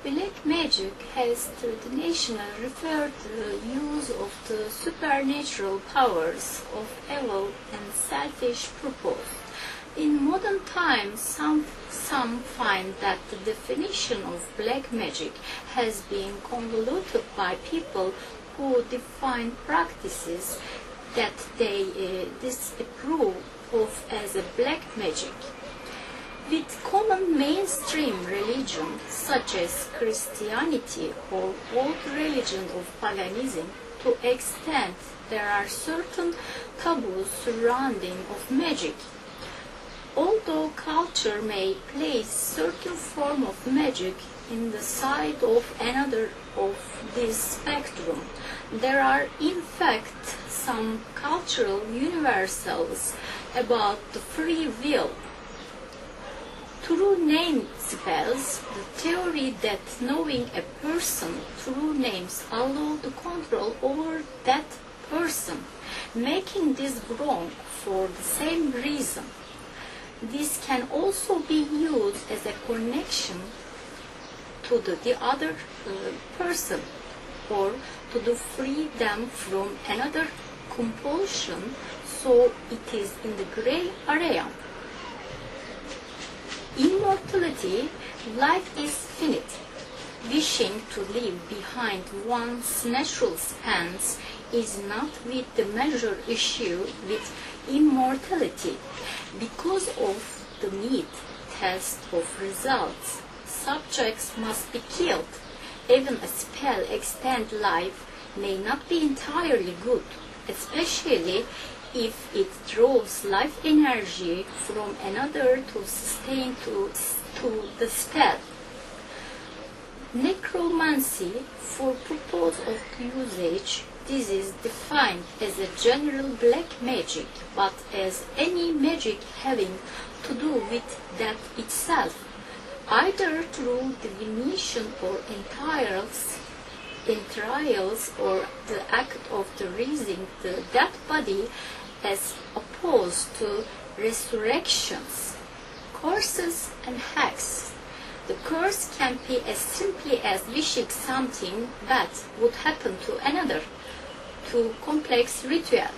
Black magic has traditionally referred to the use of the supernatural powers of evil and selfish purpose. In modern times, some find that the definition of black magic has been convoluted by people who define practices that they disapprove of as a black magic. With common mainstream religion such as Christianity or old religion of paganism, to extent there are certain taboos surrounding of magic. Although culture may place certain form of magic in the side of another of this spectrum, there are in fact some cultural universals about the free will. True name spells, the theory that knowing a person through names allow the control over that person, making this wrong for the same reason. This can also be used as a connection to the other person, or to free them from another compulsion, so it is in the gray area. Immortality, life is finite. Wishing to leave behind one's natural spans is not with the major issue with immortality. Because of the need test of results, subjects must be killed. Even a spell extend life may not be entirely good, especially if it draws life energy from another to sustain to the spell. Necromancy, for purpose of usage, this is defined as a general black magic, but as any magic having to do with that itself, either through divination or entrails, or the act of raising the dead body, as opposed to resurrections, curses and hacks. The curse can be as simply as wishing something bad would happen to another, to complex ritual.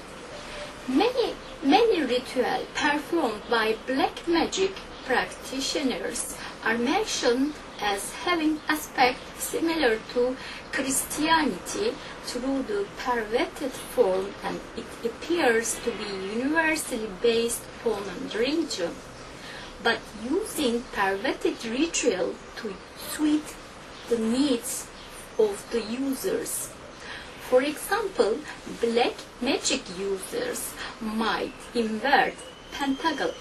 Many rituals performed by black magic practitioners are mentioned as having aspects similar to Christianity through the perverted form, and it appears to be universally based upon religion, but using perverted ritual to suit the needs of the users. For example, black magic users might invert pentacle,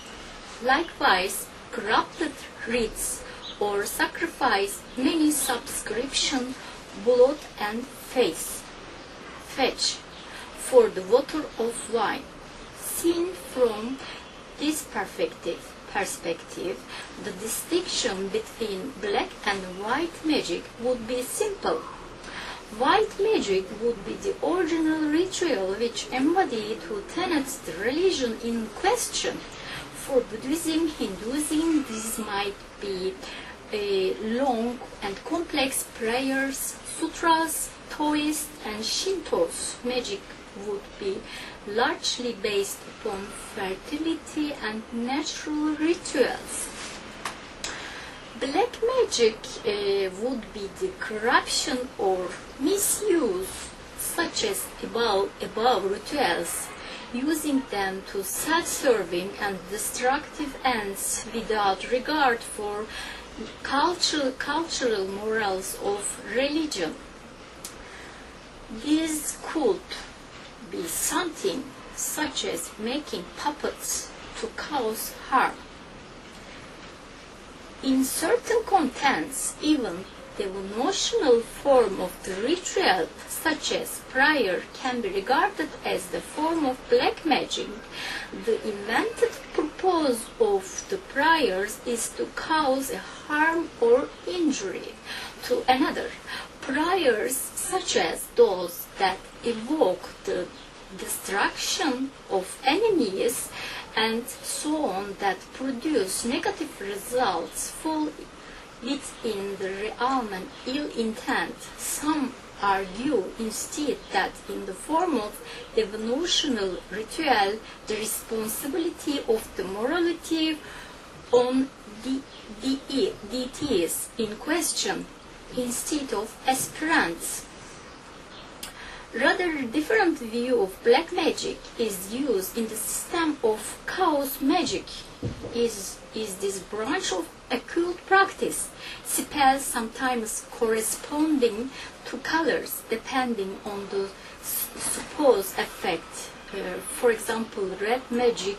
likewise corrupted rites, or sacrifice many subscription, blood and fetch for the water of wine. Seen from this perspective, the distinction between black and white magic would be simple. White magic would be the original ritual which embodied two tenets the religion in question. For Buddhism, Hinduism, this might be long and complex prayers, sutras. Taoist and Shinto's magic would be largely based upon fertility and natural rituals. Black magic would be the corruption or misuse, such as above rituals, using them to self-serving and destructive ends without regard for cultural morals of religion. This could be something such as making puppets to cause harm. In certain contents, even the notional form of the ritual, such as prayer, can be regarded as the form of black magic. The invented purpose of the prayers is to cause a harm or injury to another. Prayers such as those that evoke the destruction of enemies and so on, that produce negative results, fall within the realm and ill intent. Some argue instead that in the form of devotional ritual, the responsibility of the morality on the deities in question instead of aspirants. Rather, a different view of black magic is used in the system of chaos magic. Is this branch of occult practice, spells sometimes corresponding to colors depending on the supposed effect. For example, red magic,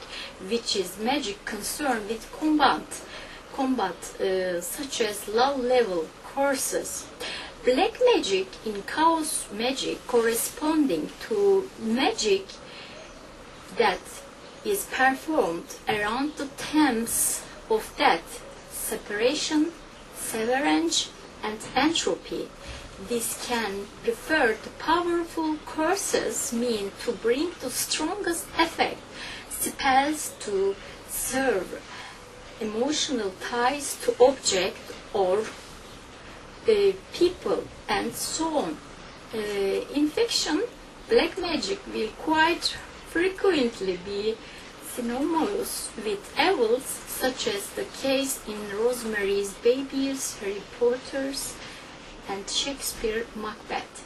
which is magic concerned with combat such as low level courses. Black magic in chaos magic corresponding to magic that is performed around the themes of death, separation, severance, and entropy. This can refer to powerful curses mean to bring the strongest effect, spells to serve emotional ties to object or people, and so on. In fiction, black magic will quite frequently be synonymous with evils, such as the case in Rosemary's Babies, Harry Potter's, and Shakespeare's Macbeth.